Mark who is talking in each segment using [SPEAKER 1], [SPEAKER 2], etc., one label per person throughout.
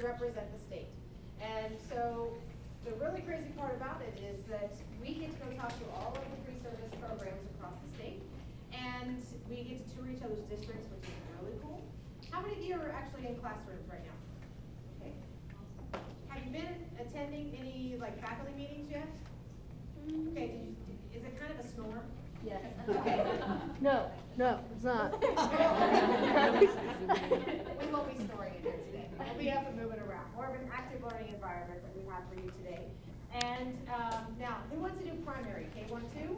[SPEAKER 1] to represent the state. And so the really crazy part about it is that we get to go talk to all of the pre-service programs across the state, and we get to tour each other's districts, which is really cool. How many of you are actually in classrooms right now? Okay. Have you been attending any like faculty meetings yet? Okay, is it kind of a snore?
[SPEAKER 2] Yes.
[SPEAKER 1] Okay.
[SPEAKER 2] No, it's not.
[SPEAKER 1] We won't be snoring in here today. We'll be up and moving around. More of an active learning environment that we have for you today. And now, who wants to do primary? K1, 2?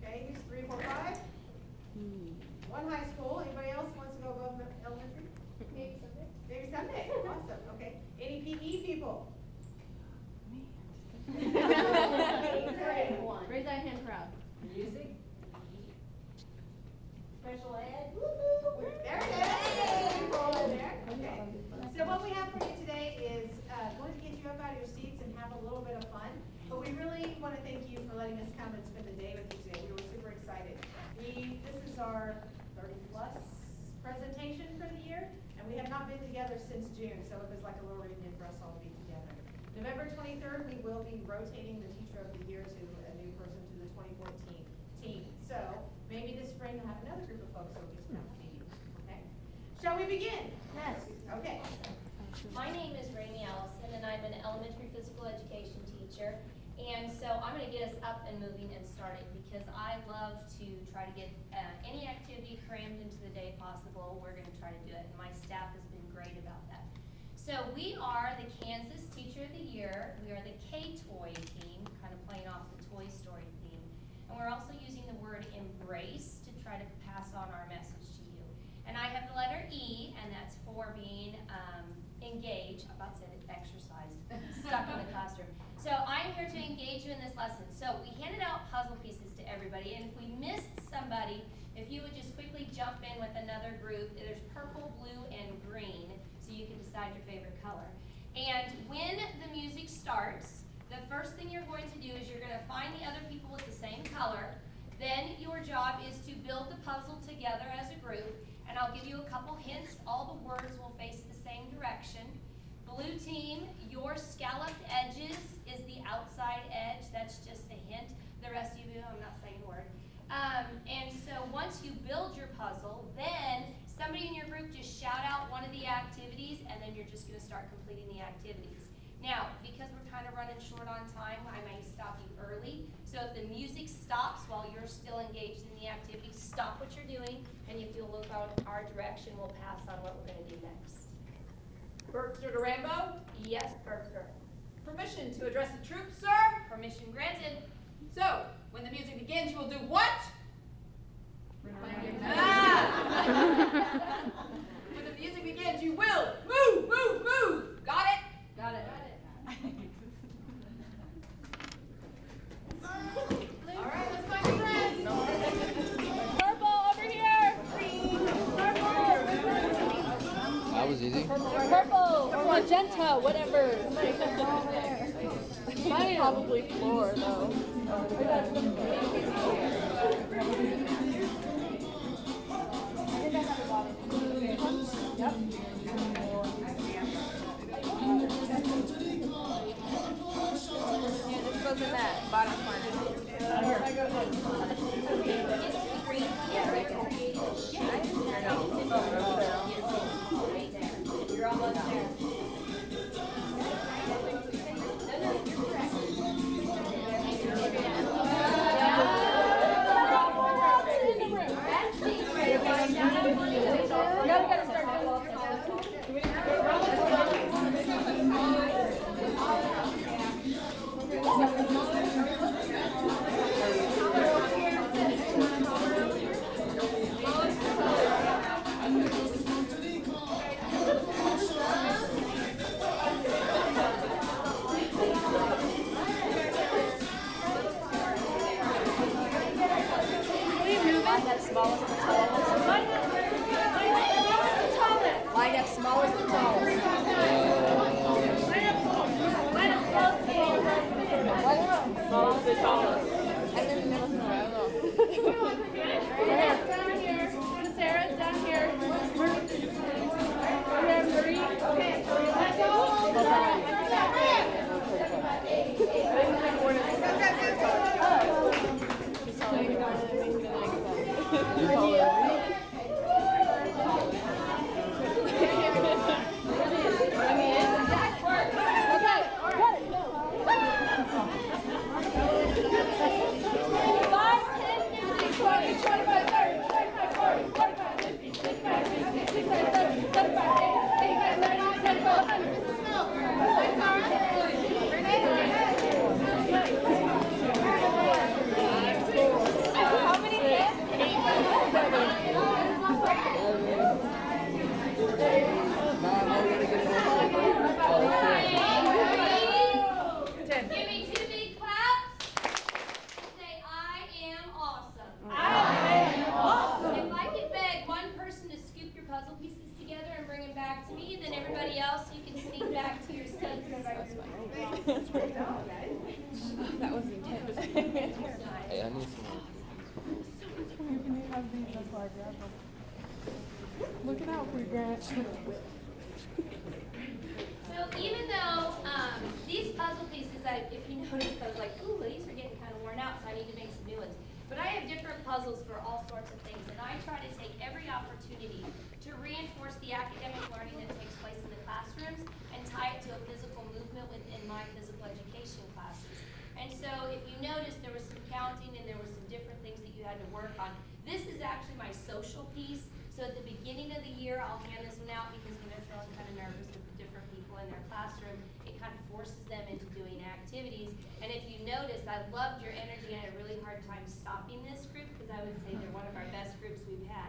[SPEAKER 1] Okay, who's 3, 4, 5? One high school. Anybody else wants to go above elementary? Maybe Sunday. Maybe Sunday. Awesome. Okay. Any PE people?
[SPEAKER 2] Raise that hand proud.
[SPEAKER 1] Music.
[SPEAKER 3] Special ed.
[SPEAKER 1] There it is. There. Okay. So what we have for you today is going to get you up out of your seats and have a little bit of fun. But we really want to thank you for letting us come and spend the day with you today. We were super excited. This is our 30+ presentation for the year, and we have not been together since June, so it was like a little reunion for us all to be together. November 23rd, we will be rotating the Teacher of the Year to a new person to the 2014 team. So maybe this spring we'll have another group of folks that will get to come see you. Okay? Shall we begin?
[SPEAKER 3] Yes.
[SPEAKER 1] Okay.
[SPEAKER 3] My name is Rainey Allison, and I'm an elementary physical education teacher. And so I'm going to get us up and moving and started because I love to try to get any activity crammed into the day possible. We're going to try to do it, and my staff has been great about that. So we are the Kansas Teacher of the Year. We are the K-Toy team, kind of playing off the Toy Story theme. And we're also using the word embrace to try to pass on our message to you. And I have the letter E, and that's for being engaged. I'm about to say exercised, stuck in the classroom. So I'm here to engage you in this lesson. So we handed out puzzle pieces to everybody, and if we missed somebody, if you would just quickly jump in with another group, there's purple, blue, and green, so you can decide your favorite color. And when the music starts, the first thing you're going to do is you're going to find the other people with the same color. Then your job is to build the puzzle together as a group, and I'll give you a couple hints. All the words will face the same direction. Blue team, your scalloped edges is the outside edge. That's just a hint. The rest of you, I'm not saying a word. And so once you build your puzzle, then somebody in your group just shout out one of the activities, and then you're just going to start completing the activities. Now, because we're kind of running short on time, I may stop you early. So if the music stops while you're still engaged in the activity, stop what you're doing, and if you'll look out our direction, we'll pass on what we're going to do next.
[SPEAKER 4] Berkster to Rambo.
[SPEAKER 3] Yes, Berkster.
[SPEAKER 4] Permission to address the troops, sir.
[SPEAKER 3] Permission granted.
[SPEAKER 4] So, when the music begins, you will do what? When the music begins, you will move, move, move. Got it?
[SPEAKER 3] Got it.
[SPEAKER 1] All right, let's find your friends.
[SPEAKER 2] Purple over here.
[SPEAKER 5] That was easy.
[SPEAKER 2] Purple or magenta, whatever. Mine is probably floor though. Yep. Yeah, this goes in that bottom corner.
[SPEAKER 3] Yeah, right there. Right there. You're almost there. No, you're correct.
[SPEAKER 2] Now we gotta start. You can have these, that's why I grabbed them. Look it out for you, Grant.
[SPEAKER 3] So even though these puzzle pieces, if you notice, I was like, ooh, these are getting kind of worn out, so I need to make some new ones. But I have different puzzles for all sorts of things, and I try to take every opportunity to reinforce the academic learning that takes place in the classrooms and tie it to a physical movement within my physical education classes. And so if you notice, there was some counting and there were some different things that you had to work on. This is actually my social piece. So at the beginning of the year, I'll hand this one out because when they're feeling kind of nervous with the different people in their classroom, it kind of forces them into doing activities. And if you notice, I loved your energy and I had a really hard time stopping this group because I would say they're one of our best groups we've had.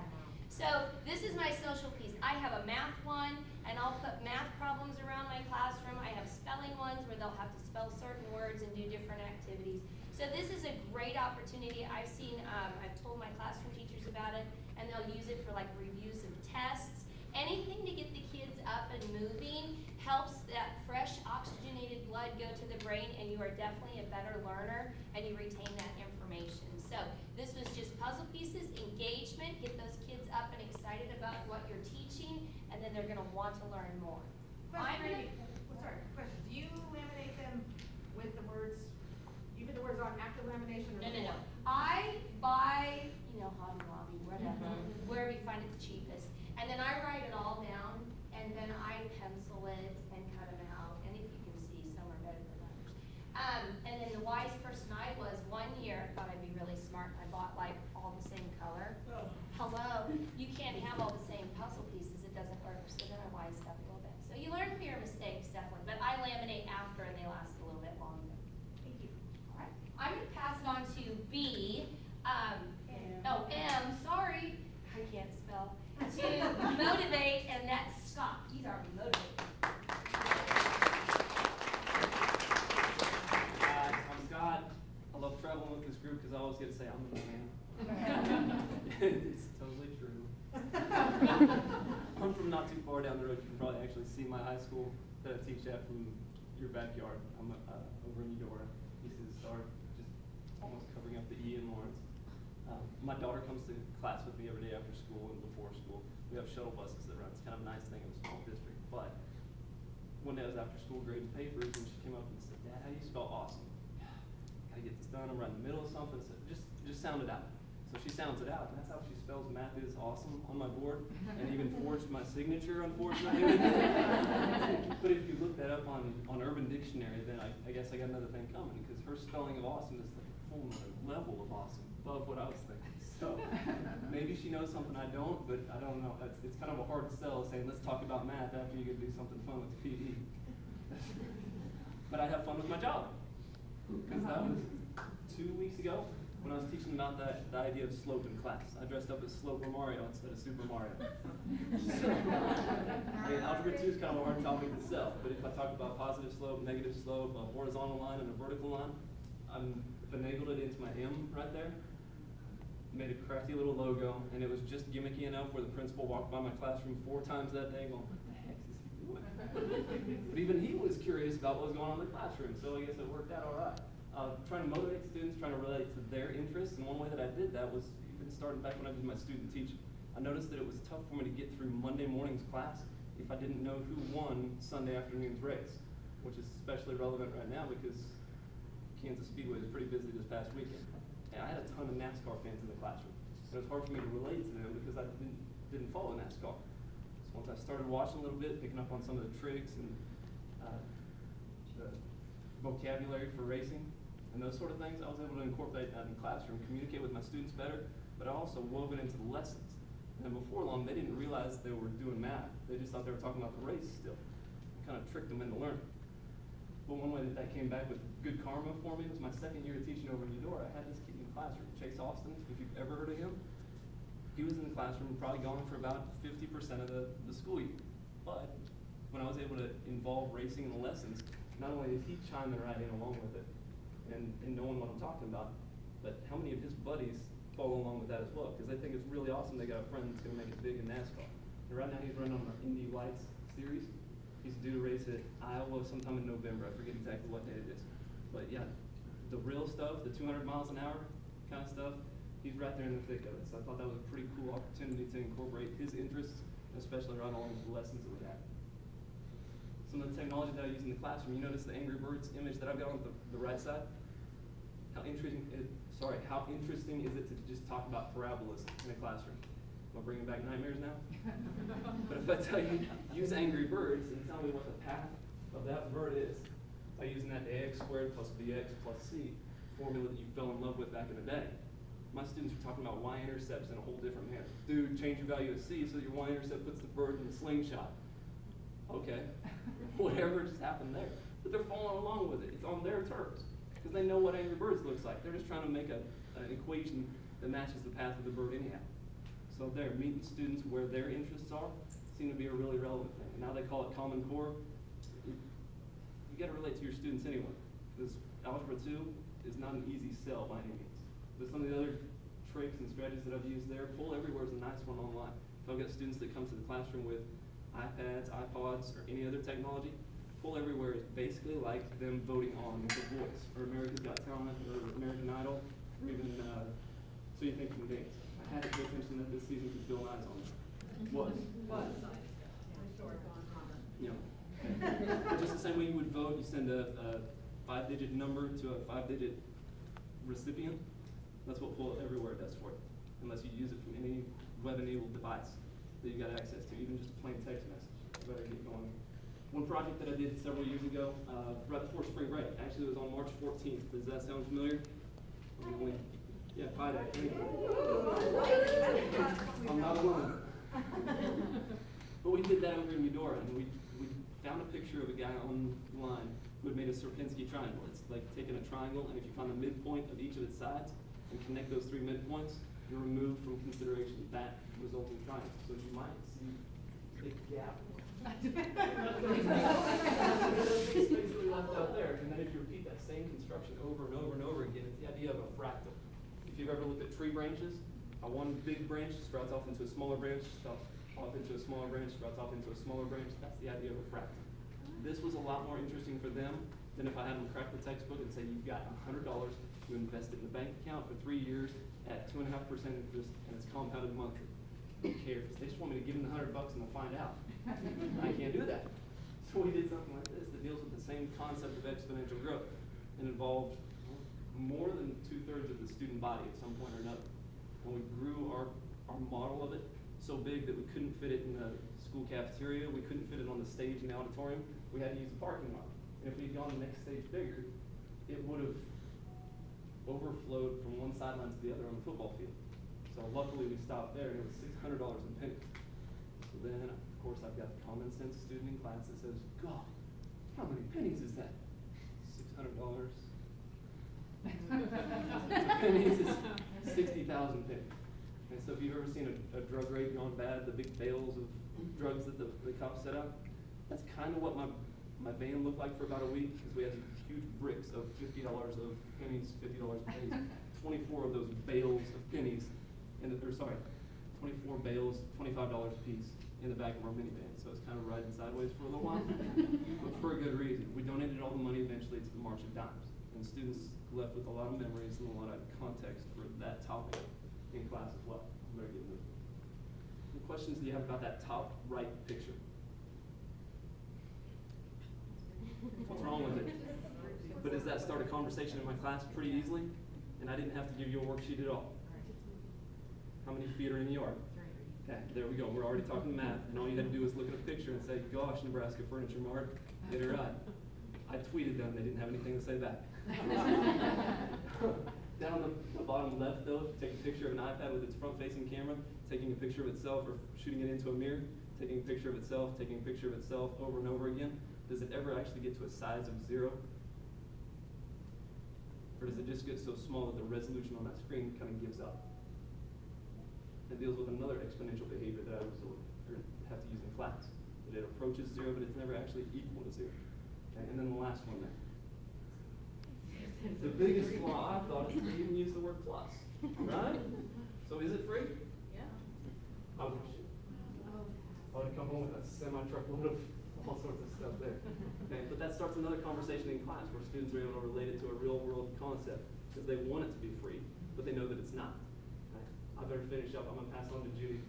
[SPEAKER 3] So this is my social piece. I have a math one, and I'll put math problems around my classroom. I have spelling ones where they'll have to spell certain words and do different activities. So this is a great opportunity. I've seen, I've told my classroom teachers about it, and they'll use it for like reviews of tests. Anything to get the kids up and moving helps that fresh oxygenated blood go to the brain, and you are definitely a better learner, and you retain that information. So this was just puzzle pieces, engagement, get those kids up and excited about what you're teaching, and then they're gonna want to learn more.
[SPEAKER 1] Question, question. Do you laminate them with the words, you put the words on after lamination or
[SPEAKER 3] No.
[SPEAKER 1] before?
[SPEAKER 3] I buy, Hobby Lobby, whatever, wherever you find it the cheapest. And then I write it all down, and then I pencil it and cut them out. And if you can see, some are better than others. And then the wise person I was, one year, I thought I'd be really smart. I bought like all the same color. Hello, you can't have all the same puzzle pieces. It doesn't work. So then I wised up a little bit. So you learn from your mistakes, definitely. But I laminate after, and they last a little bit longer.
[SPEAKER 1] Thank you.
[SPEAKER 3] All right. I'm going to pass it on to B. M, sorry, I can't spell, to motivate, and that's Scott. He's already motivated.
[SPEAKER 6] Hi, I'm Scott. I love traveling with this group because I always get to say I'm the man. It's totally true. I'm from not too far down the road. You can probably actually see my high school that I teach at from your backyard. I'm over in Eudora, east of the Star, just almost covering up the E in Lawrence. My daughter comes to class with me every day after school and before school. We have shuttle buses that run. It's kind of a nice thing in a small district. But one day I was after school grading papers, and she came up and said, "Dad, how do you spell awesome?" Gotta get this done. I'm right in the middle of something. So just sound it out. So she sounds it out, and that's how she spells math is awesome on my board, and even forged my signature, unfortunately. But if you look that up on Urban Dictionary, then I guess I got another thing coming, because her spelling of awesome is like a whole nother level of awesome, above what I was thinking. So maybe she knows something I don't, but I don't know. It's kind of a hard sell saying, let's talk about math after you get to do something fun with PE. But I have fun with my job, because that was 2 weeks ago when I was teaching about the idea of slope in class. I dressed up as Sloper Mario instead of Super Mario. I mean, Algebra 2 is kind of a hard topic itself, but if I talk about positive slope, negative slope, a horizontal line and a vertical line, I'm finagled it into my M right there, made a crafty little logo, and it was just gimmicky enough where the principal walked by my classroom 4 times that day going, what the heck is he doing? But even he was curious about what was going on in the classroom, so I guess it worked out all right. Trying to motivate students, trying to relate to their interests, and one way that I did that was even starting back when I did my student teaching. I noticed that it was tough for me to get through Monday morning's class if I didn't know who won Sunday afternoon's race, which is especially relevant right now because Kansas Speedway was pretty busy this past weekend. And I had a ton of NASCAR fans in the classroom. It was hard for me to relate to them because I didn't follow NASCAR. So once I started watching a little bit, picking up on some of the tricks and the vocabulary for racing, and those sort of things, I was able to incorporate that in the classroom, communicate with my students better, but I also wove it into the lessons. And before long, they didn't realize they were doing math. They just thought they were talking about the race still. I kind of tricked them into learning. But one way that came back with good karma for me was my second year of teaching over in Eudora. I had this kid in the classroom, Chase Austin, if you've ever heard of him. He was in the classroom, probably gone for about 50% of the school year. But when I was able to involve racing in the lessons, not only is he chiming right in along with it, and knowing what I'm talking about, but how many of his buddies follow along with that as well, because they think it's really awesome they got a friend that's going to make it big in NASCAR. And right now he's running on the Indy Lights series. He's due to race at Iowa sometime in November. I forget exactly what day it is. But yeah, the real stuff, the 200 miles an hour, kind of stuff, he's right there in the thick of it. So I thought that was a pretty cool opportunity to incorporate his interests, especially right along with the lessons that we had. Some of the technology that I use in the classroom, you notice the Angry Birds image that I've got on the right side? How interesting is it to just talk about parabolas in a classroom? Am I bringing back nightmares now? But if I tell you, use Angry Birds and tell me what the path of that bird is, by using that ax squared plus bx plus c formula that you fell in love with back in the day, my students are talking about y-intercepts in a whole different manner. Dude, change your value of c so that your y-intercept puts the bird in the slingshot. Okay, whatever just happened there. But they're following along with it. It's on their terms. Because they know what Angry Birds looks like. They're just trying to make an equation that matches the path of the bird anyhow. So they're meeting students where their interests are seem to be a really relevant thing. And now they call it Common Core. You got to relate to your students anyway. Because Algebra 2 is not an easy sell by any means. But some of the other tricks and strategies that I've used there, Pull Everywhere is a nice one online. If I've got students that come to the classroom with iPads, iPods, or any other technology, Pull Everywhere is basically like them voting on The Voice, or America's Got Talent, or American Idol, or even So You Think You Can Dance. I had to pay attention that this season because Bill Nye's on there. Was. You know. Just the same way you would vote, you send a 5-digit number to a 5-digit recipient. That's what Pull Everywhere does for you, unless you use it from any web-enabled device that you got access to, even just a plain text message. You better get going. One project that I did several years ago, right before spring break, actually it was on March 14th. Does that sound familiar? Yeah, Pi Day. I'm not alone. But we did that over in Eudora, and we found a picture of a guy online who had made a Sierpinski triangle. It's like taking a triangle, and if you find the midpoint of each of its sides and connect those 3 midpoints, you're removed from consideration that resulting triangle. So you might see a gap. Space that we left out there, and then if you repeat that same construction over and over and over again, it's the idea of a fractal. If you've ever looked at tree branches, one big branch sprouts off into a smaller branch, sprouts off into a smaller branch, sprouts off into a smaller branch. That's the idea of a fractal. This was a lot more interesting for them than if I had them crack the textbook and say, you've got $100 to invest in the bank account for 3 years at 2.5% interest, and it's compounded monthly. Who cares? They just want me to give them the $100 and they'll find out. I can't do that. So we did something like this that deals with the same concept of exponential growth and involved more than 2/3 of the student body at some point or another. And we grew our model of it so big that we couldn't fit it in the school cafeteria, we couldn't fit it on the stage in the auditorium, we had to use the parking lot. And if we'd gone the next stage bigger, it would have overflowed from one sideline to the other on the football field. So luckily we stopped there, and it was $600 in pennies. So then, of course, I've got the common sense student in class that says, God, how many pennies is that? $600. Pennies is 60,000 pennies. And so if you've ever seen a drug raid gone bad, the big bales of drugs that the cops set out, that's kind of what my van looked like for about a week, because we had these huge bricks of $50 of pennies, $50 pennies, 24 of those bales of pennies, 24 bales, $25 a piece in the back of our minivan. So it's kind of riding sideways for a little while, but for a good reason. We donated all the money eventually to the March of Dimes, and students left with a lot of memories and a lot of context for that topic in class as well. I'm going to get moving. What questions do you have about that top right picture? What's wrong with it? But does that start a conversation in my class pretty easily? And I didn't have to give you a worksheet at all. How many feet are in the yard? Okay, there we go. We're already talking math, and all you had to do was look at a picture and say, gosh, Nebraska Furniture Mart, get it right. I tweeted them, they didn't have anything to say back. Down on the bottom left though, take a picture of an iPad with its front-facing camera, taking a picture of itself or shooting it into a mirror, taking a picture of itself, taking a picture of itself over and over again. Does it ever actually get to a size of 0? Or does it just get so small that the resolution on that screen kind of gives up? It deals with another exponential behavior that I have to use in class. That it approaches 0, but it's never actually equal to 0. Okay? And then the last one there. The biggest flaw I thought is to even use the word plus, right? So is it free?
[SPEAKER 4] Yeah.
[SPEAKER 6] I wish. I would come home with a semi-truckload of all sorts of stuff there. Okay, but that starts another conversation in class where students are able to relate it to a real-world concept because they want it to be free, but they know that it's not. I better finish up. I'm gonna pass on to Judy.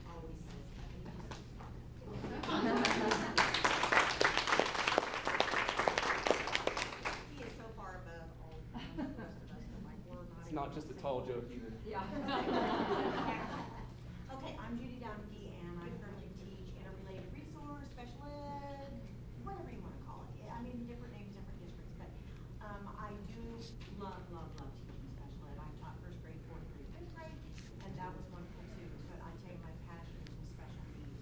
[SPEAKER 7] Always says he is so far above all the rest of us that like we're not.
[SPEAKER 6] It's not just a tall joke either.
[SPEAKER 7] Yeah. Okay, I'm Judy Domke, and I currently teach interrelated resource, special ed, whatever you want to call it. I mean, different names, different districts, but I do love teaching special ed. I taught first grade, fourth grade, fifth grade, and that was wonderful too. But I tell you, my passion is in special needs.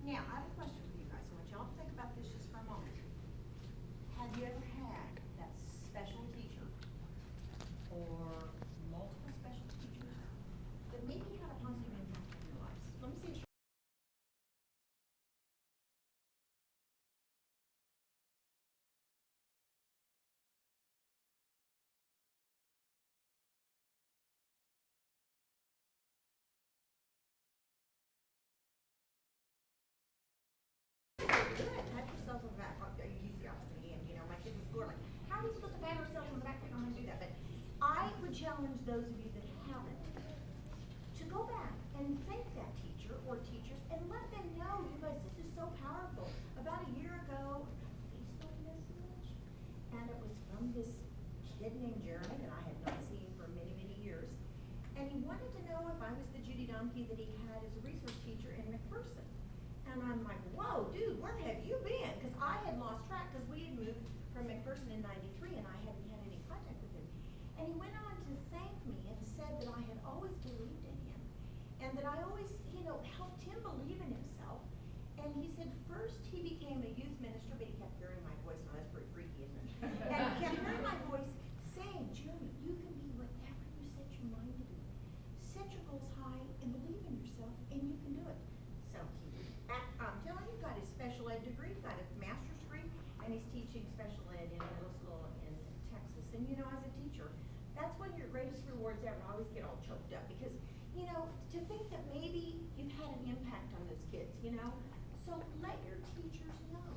[SPEAKER 7] Now, I have a question for you guys. I want y'all to think about this just for a moment. Have you ever had that special teacher or multiple special teachers that maybe had a positive impact on your lives? Let me see. Good, pat yourself on the back. You use the opposite hand, you know, my kids in school are like, how are we supposed to pat ourselves on the back? We don't want to do that, but I would challenge those of you that haven't to go back and thank that teacher or teachers and let them know, you guys, this is so powerful. About a year ago, Facebook message, and it was from this kid named Jeremy that I had not seen for many, many years. And he wanted to know if I was the Judy Domke that he had as a resource teacher in McPherson. And I'm like, whoa, dude, where have you been? Because I had lost track because we had moved from McPherson in '93 and I hadn't had any contact with him. And he went on to thank me and said that I had always believed in him and that I always, helped him believe in himself. And he said first he became a youth minister, but he kept hearing my voice. Now that's pretty freaky, isn't it? And he kept hearing my voice saying, Jeremy, you can be whatever you set your mind to be. Set your goals high and believe in yourself and you can do it. So I'm telling you, got his special ed degree, got a master's degree, and he's teaching special ed in middle school in Texas. And as a teacher, that's one of your greatest rewards ever. I always get all choked up because, to think that maybe you've had an impact on those kids, So let your teachers know.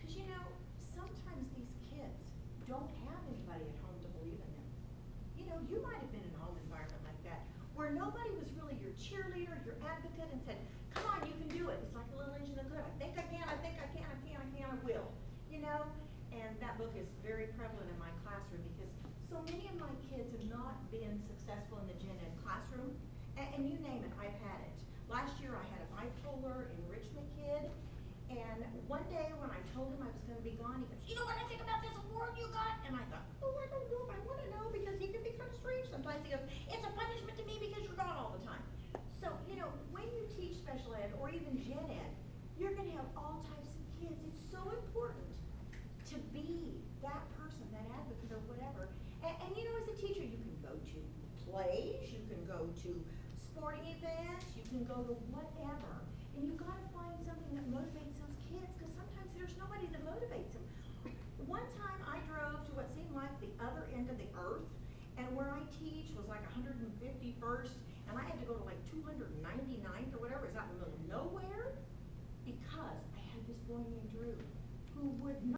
[SPEAKER 7] Because, sometimes these kids don't have anybody at home to believe in them. You might have been in a home environment like that where nobody was really your cheerleader, your advocate, and said, come on, you can do it. It's like a little engine of good. I think I can, I will. And that book is very prevalent in my classroom because so many of my kids have not been successful in the gen ed classroom. And you name it, I've had it. Last year I had a bipolar enrichment kid, and one day when I told him I was going to be gone, he goes, you know what I think about this award you got? And I thought, oh, I don't know if I want to know because he can be kind of strange sometimes. He goes, it's a punishment to me because you're gone all the time. So, when you teach special ed or even gen ed, you're going to have all types of kids. It's so important to be that person, that advocate or whatever. And as a teacher, you can go to plays, you can go to sporting events, you can go to whatever. And you've got to find something that motivates those kids because sometimes there's nobody that motivates them. One time I drove to what seemed like the other end of the earth, and where I teach was like 151st, and I had to go to like 299th or whatever. It's out in the middle of nowhere because I had this boy named Drew who would not